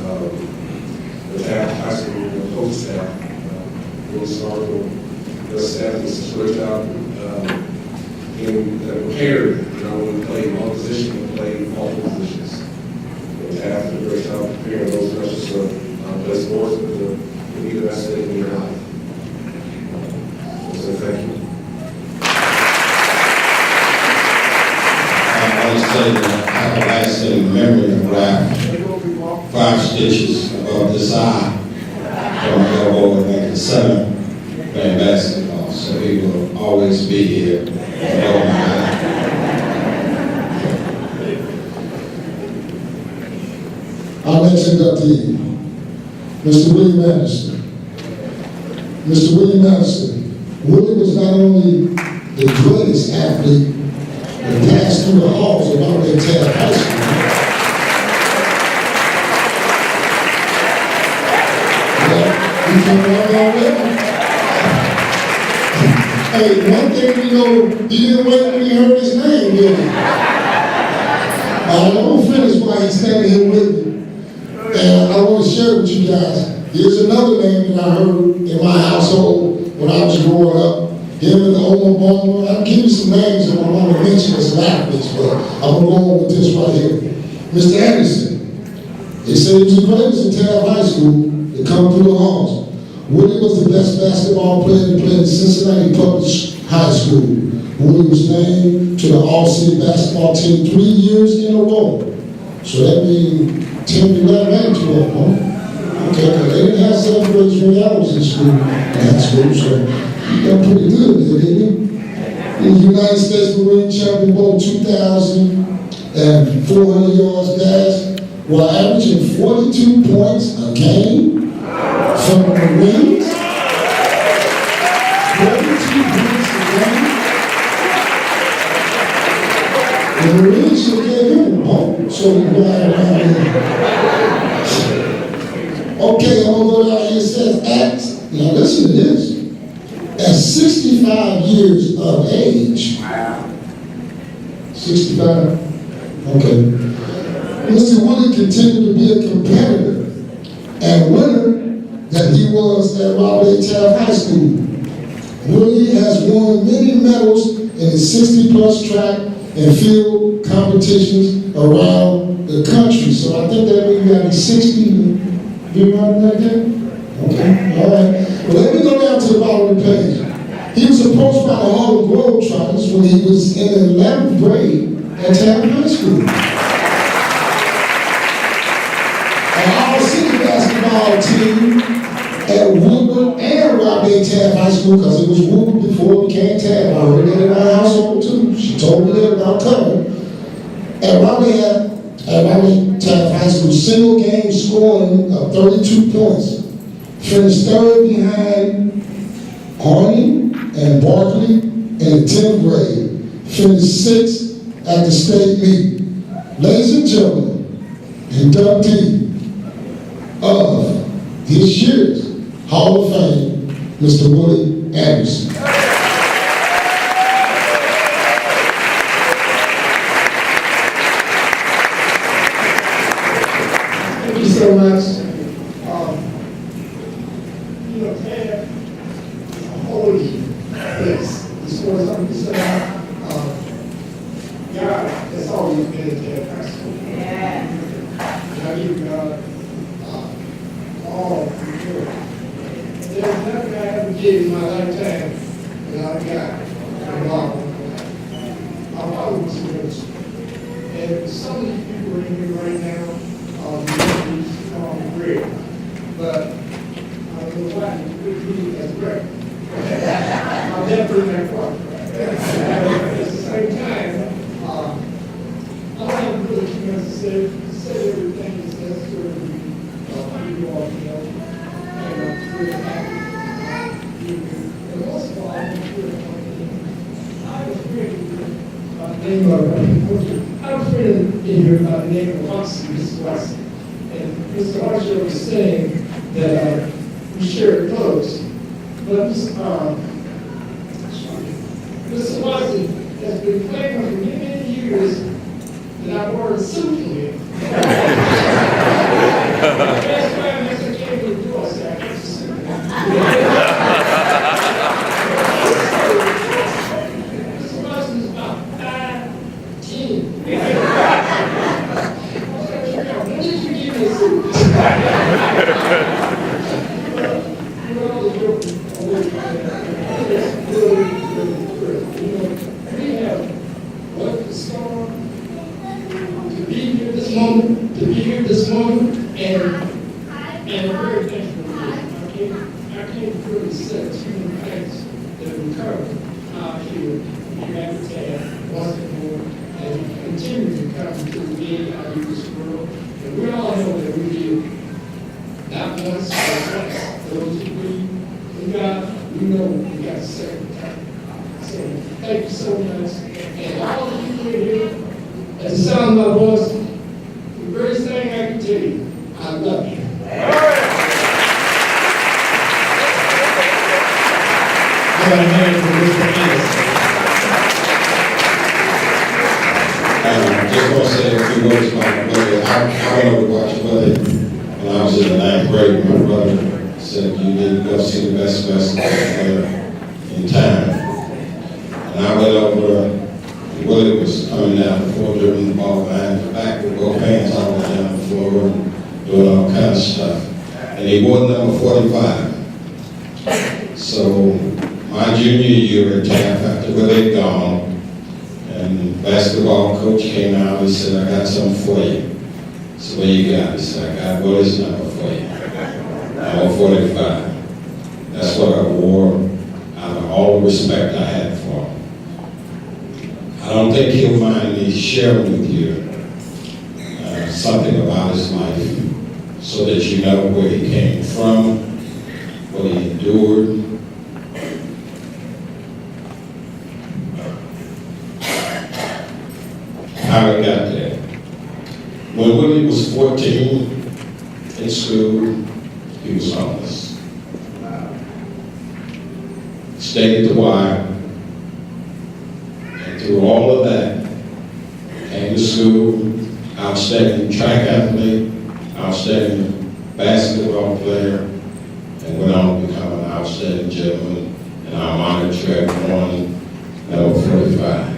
the Taft High School coach staff, Will Sarko, the staff does a great job in prepared, when we play one position and play multiple positions. Taft did a great job preparing those rushers to play sports with the best they can in their life. So thank you. I want to say that I have a lasting memory of Ralph. 5 stitches above this eye from my elbow back in the center playing basketball. So he will always be here. Our next inductee, Mr. William Anderson. Mr. William Anderson, Willie was not only the greatest athlete that passed through the halls of Mount Taft High School. He came around already. Hey, one thing we know, he didn't wait when he heard his name, did he? I won't finish while he's standing here with me. And I want to share with you guys, here's another name that I heard in my household when I was growing up. Him and the Oma Bomber. I'll give you some names that I want to mention as athletes, but I'm going to go on with this right here. Mr. Anderson, they said he was the greatest in Taft High School to come through the halls. Willie was the best basketball player to play at Cincinnati Public High School. Willie was named to the All-City basketball team 3 years in a row. So that means 10, 11, and 12, huh? Okay, because they didn't have 7th grade when I was in school, high school, so he got pretty good there, didn't he? In the United States Marine Champion Bowl 2000 and 400 yards dash, while averaging 42 points a game from the Marines. 42 points a game. The Marines should give him a ball so he can go out around here. Okay, I'm going to go down here. It says Acts. Now listen to this. At 65 years of age. 65? Okay. Mr. Willie continued to be a competitor and winner that he was at Robert A. Taft High School. Willie has won many medals in his 60-plus track and field competitions around the country. So I think that means you got 60. You running like that? Okay, all right. Well, let me go down to the bottom of the page. He was approached by the Harlem Globetrotters when he was in the 11th grade at Taft High School. Our city basketball team at Woodward and Robert A. Taft High School, because it was Woodward before it became Taft. I heard that in my household too. She told me that about coming. And Robert Taft High School, single game scoring of 32 points. Finished 3rd behind Arnie and Barkley in the 10th grade. Finished 6th at the state meet. Ladies and gentlemen, inductee of this year's Hall of Fame, Mr. Willie Anderson. Thank you so much. Taft is a holy place. As far as I'm concerned, God has always been at Taft High School. And I give God all the glory. There's nothing I ever did in my lifetime that I got involved. My father was a minister. And some of these people in here right now, used to call me Greg. But I don't know why you put me as Greg. I'm definitely that part. At the same time, I don't have really too much to say everything is necessary to be you all know. And I'm really happy to be here. And most of all, I'm really I was reading in here about the name of Watson, Mr. Watson. And Mr. Archer was saying that we share clothes. But Mr. Watson has been claiming for many, many years that I wore a suit for him. And I'm very thankful for that. I can't really say too many things that we covered here in Habitat, Baltimore, and we continue to come to the end of this world. And we all know that we did not once, but twice. Those who we got, we know we got a second time. So thank you so much. And all of you here, at the sound of my voice, the greatest thing I can tell you, I love you. I got a hand for Mr. Anderson. I just want to say a few words about my brother. I went over to watch your brother when I was in the 9th grade. My brother said you need to go see the best basketball player in town. And I went over, Willie was coming down the floor, dribbling the ball behind the back with both hands all the way down the floor and doing all kinds of stuff. And he wore number 45. So my junior year at Taft, after Willie had gone, and the basketball coach came out and said, I got something for you. So what you got? He said, I got Willie's number for you. Number 45. That's what I wore out of all the respect I had for him. I don't think he'll mind me sharing with you something about his life so that you know where he came from, what he endured. How he got there. When Willie was 14 in school, he was homeless. Stayed at the Y. Through all of that, came to school, outstanding track athlete, outstanding basketball player, and went on to become an outstanding gentleman in our minor track one, number 45.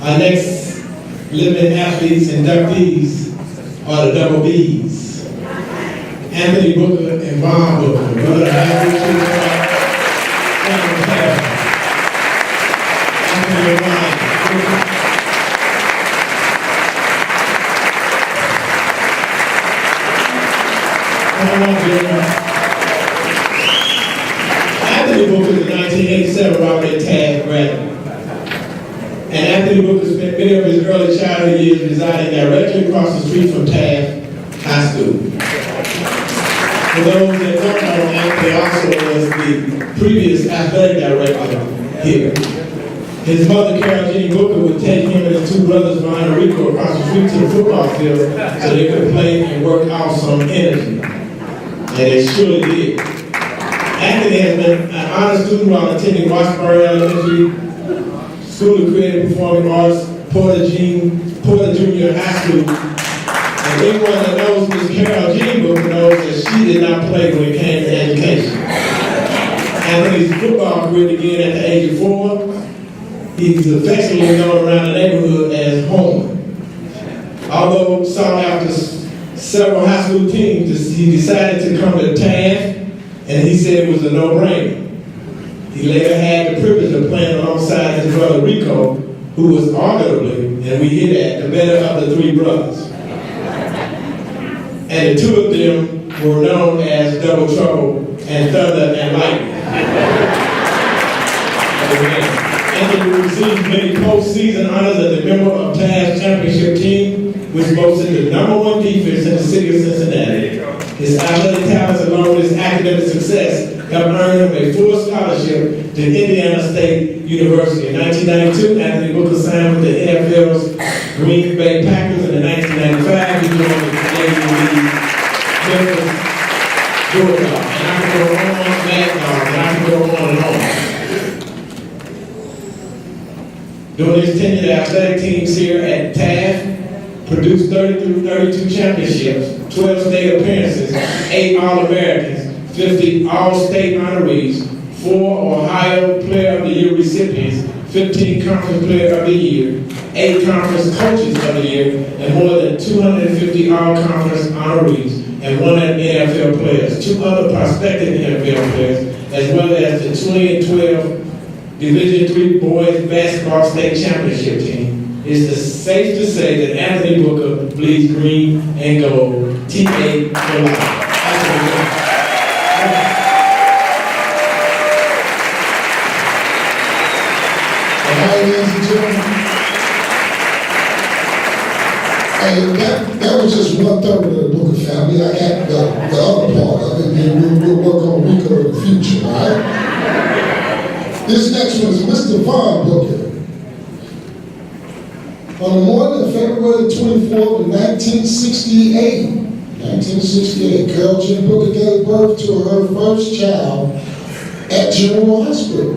Our next living athletes, inductees, are the double B's. Anthony Booker and Von Booker. Brother, I have you two Anthony and Von Booker. Come on, Junior. Anthony Booker is a 1987 Robert A. Taft graduate. And Anthony Booker spent many of his early childhood years residing directly across the street from Taft High School. For those that don't know, Anthony also was the previous athletic director here. His mother, Carol Jean Booker, would take him and his two brothers, Ron and Rico, across the street to the football field so they could play and work out some energy. And they surely did. Anthony has been an honor student while attending Washburn Elementary School of Creative Performing Arts, Porter Junior High School. And anyone that knows Ms. Carol Jean Booker knows that she did not play when it came to education. Anthony's football career began at the age of 4. He's affectionately known around the neighborhood as Homer. Although sought after several high school teams, he decided to come to Taft, and he said it was a no-brainer. He later had the privilege of playing alongside his brother Rico, who was arguably, and we hear that, the better of the three brothers. And the two of them were known as Double Trouble and Thunder and Lightning. Anthony received many postseason honors as a member of Taft's championship team, which boasted the #1 defense in the city of Cincinnati. His athletic talents along with his academic success have earned him a full scholarship to Indiana State University. In 1992, Anthony Booker signed with the NFL's Green Bay Packers. In 1995, he joined the Canadian League, Memphis, Georgia. And I can go on, and I can go on and on. During his tenure, the athletic teams here at Taft produced 32 championships, 12 state appearances, 8 All-Americans, 50 All-State honorees, 4 Ohio Player of the Year recipients, 15 Conference Player of the Year, 8 Conference Coaches of the Year, and more than 250 All-Conference honorees, and 1 NFL players. 2 other prospective NFL players as well as the 2012 Division III Boys Basketball State Championship team. It's safe to say that Anthony Booker bleeds green and gold. TA for life. Ladies and gentlemen, hey, that was just 1/3 of the Booker family. I got the other part of it, and we'll work on Rico in the future, all right? This next one is Mr. Von Booker. On the morning of February 24th of 1968, Carol Jean Booker gave birth to her first child at General Hospital.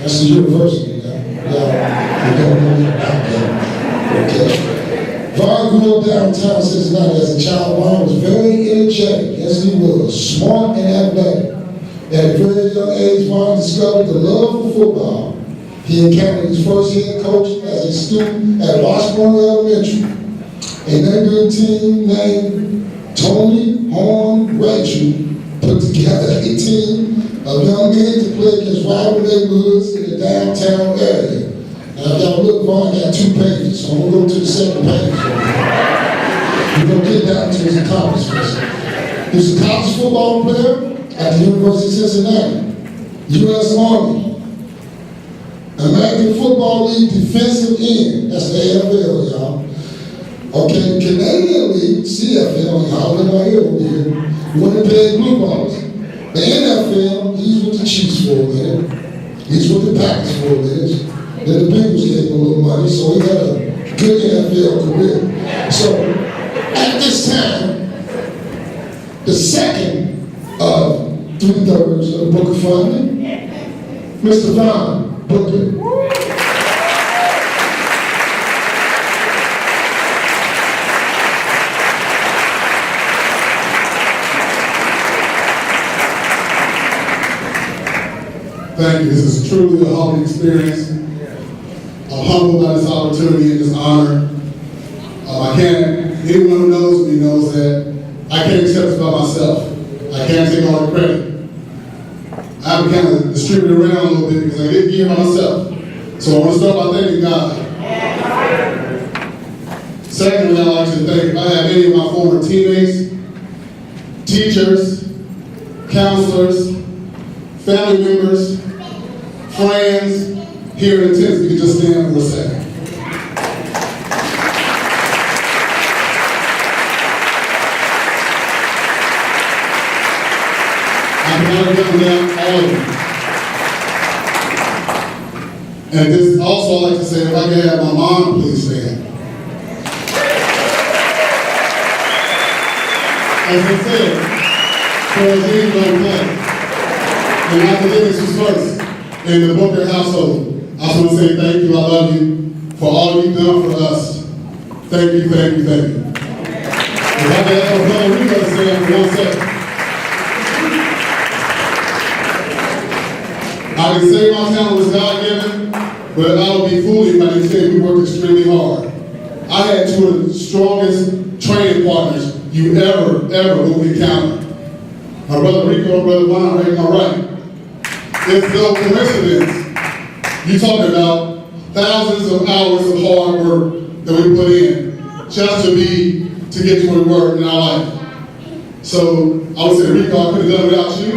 That's the university, you don't know about that. Okay. Vaughn grew up downtown Cincinnati as a child. Vaughn was very energetic. Yes, he was. Smart and athletic. At a very young age, Vaughn discovered the love for football. He encountered his first head coach as a student at Washburn Elementary. A neighboring team named Tony Horn Rachel put together a team of young men to play against rival neighborhoods in the downtown area. Now, if y'all look, Vaughn got 2 pages, so I'm gonna go to the second page. We're gonna get down to his accomplishments. He was a college football player at the University of Cincinnati, U.S. Army, American Football League defensive end, that's the AFL, y'all. Okay, Canadian League, CFL, y'all in my ear over here, Winnipeg Blue Balls. The NFL, he's with the Chiefs for a minute. He's with the Packers for a minute. Then the Bengals gave him a little money, so he had a good NFL career. So, at this time, the second of 3/3 of the Booker family, Mr. Von Booker. Thank you. This is truly a humbling experience. I'm humbled by this opportunity and this honor. Anyone who knows me knows that I can't accept this by myself. I can't take all the credit. I have to kind of distribute it around a little bit because I didn't give by myself. So I want to start by thanking God. Secondly, I'd like to thank, I have many of my former teammates, teachers, counselors, family members, friends here in attendance. You can just stand for a second. I can never get them all of them. And this also, I'd like to say, if I could have my mom please stand. As I said, for a game don't play. And academics was first in the Booker household. I just want to say thank you, I love you, for all you've done for us. Thank you, thank you, thank you. If I could have a brother Rico to stand for 1 second. I can say my talent was God-given, but I would be foolish if I didn't say we worked extremely hard. I had 2 of the strongest training partners you ever will encounter. My brother Rico and brother Von right on my right. It's no coincidence. You talk about thousands of hours of hard work that we put in just to get to where we were in our life. So I would say, Rico, I could have done it without you.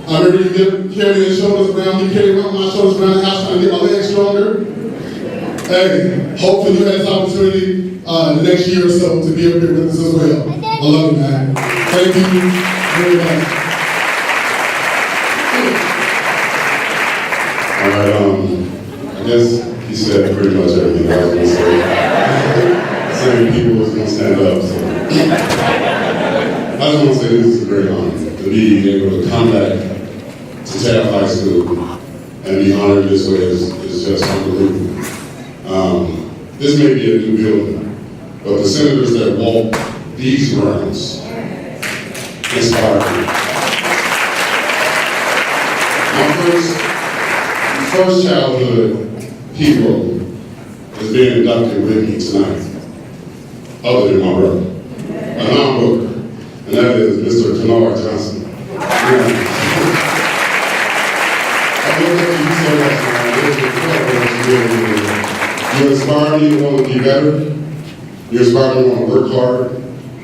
I remember you carrying your shoulders around, you carrying my shoulders around the house trying to get my legs stronger. Hey, hopefully you had this opportunity the next year or so to be up here with us as well. I love you, man. Thank you very much. All right, I guess he said pretty much everything I was going to say. So many people was going to stand up, so. I just want to say this is a great honor to be able to come back to Taft High School and be honored this way is just unbelievable. This may be a new building, but the senators that walk these grounds inspire me. My first childhood hero is being inducted with me tonight, other than my brother, a non-booker, and that is Mr. Kennard Johnson. You inspire me to want to be better. You inspire me to want to work hard.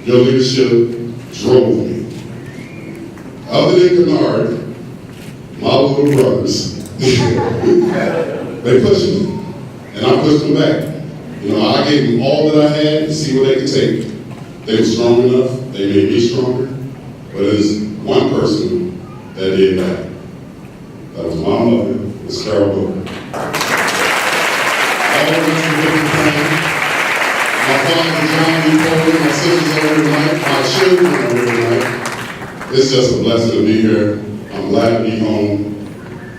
Your leadership drove me. Other than Kennard, my little brothers, they pushed me, and I pushed them back. You know, I gave them all that I had to see what they could take. They were strong enough. They made me stronger. But there's one person that did that. That was my mother, Miss Carol Booker. My father, John B. Foley, my sisters over tonight, my children over tonight. It's just a blessing to be here. I'm glad to be home,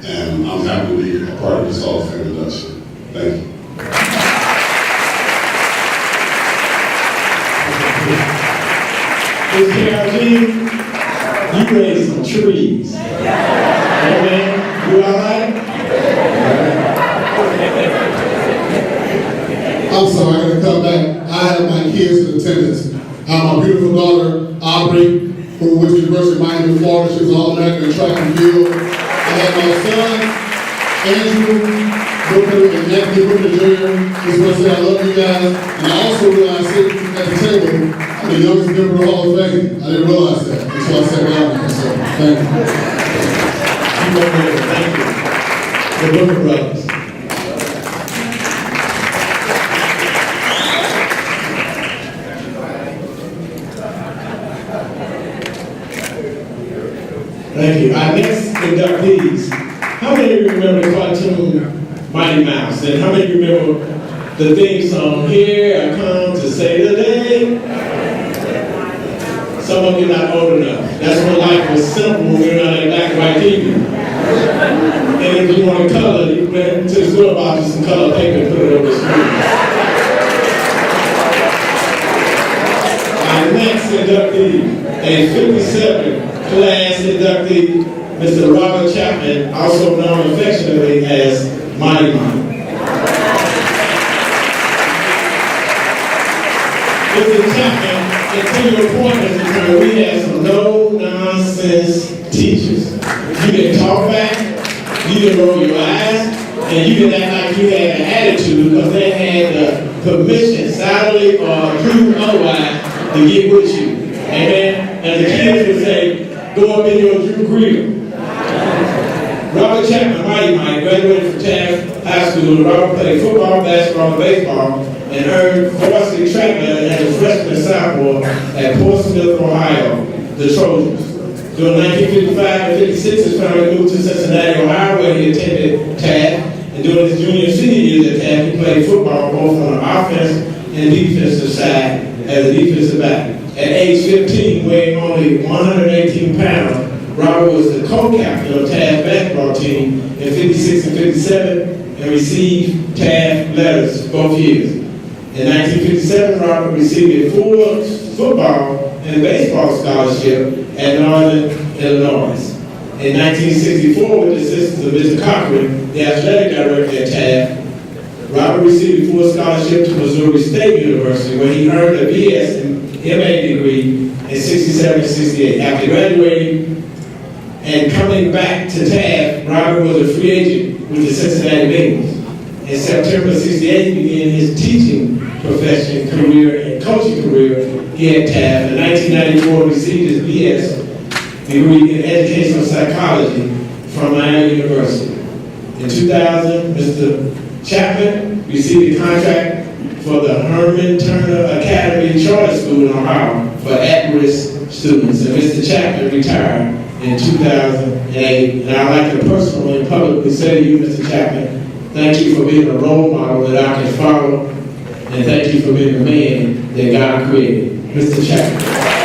and I'm happy to be a part of this Hall of Fame induction. Thank you. Miss KRG, you raised some trees. Amen. You all right? I'm sorry, I gotta come back. I have my kids in attendance. I have my beautiful daughter, Aubrey, who went to the University of Miami, Florida. She was All-American in track and field. I have my son, Andrew Booker and Anthony Booker Jr. Just want to say I love you guys. And I also realized sitting at the table, I'm the youngest member of the Hall of Fame. I didn't realize that until I sat down here. So, thank you. Thank you. The Booker brothers. Thank you. Our next inductees. How many of you remember the cartoon Mighty Mouse? And how many of you remember the theme song, Here I Come to Save the Day? Some of you are not old enough. That's when life was simple when we were not in black and white TV. And if you want to color, you went to the store, bought you some color paper and put it over the screen. Our next inductee, a 57 class inductee, Mr. Robert Chapman, also known affectionately as Mighty Mike. Mr. Chapman, until your point, Mr. Turner, we had some no-nonsense teachers. You didn't talk back, you didn't roll your eyes, and you didn't act like you had an attitude because they had the permission, silently or approved otherwise, to get with you. Amen? And the kids would say, go up in your Drew Grill. Robert Chapman, Mighty Mike, graduated from Taft High School. Robert played football, basketball, and baseball, and earned varsity track medal as a freshman and sophomore at Portsmouth, Ohio, the Trojans. During 1955 and 56, his family moved to Cincinnati, Ohio, where he attended Taft. And during his junior and senior years at Taft, he played football both on the offense and defensive side as a defensive back. At age 15, weighing only 118 pounds, Robert was the co-captain of Taft basketball team in 56 and 57 and received Taft letters both years. In 1957, Robert received a full football and baseball scholarship at Northern Illinois. In 1964, with the assistance of Mr. Cochran, the athletic director at Taft, Robert received a full scholarship to Missouri State University, where he earned a BS and MA degree in 67 and 68. After graduating and coming back to Taft, Robert was a free agent with the Cincinnati Bengals. In September of 68, he began his teaching profession career and coaching career here at Taft. In 1994, he received his BS degree in educational psychology from Miami University. In 2000, Mr. Chapman received a contract for the Herman Turner Academy Charter School in Ohio for at-risk students. And Mr. Chapman retired in 2008. And I'd like to personally and publicly say to you, Mr. Chapman, thank you for being a role model that I can follow, and thank you for being the man that God created. Mr. Chapman.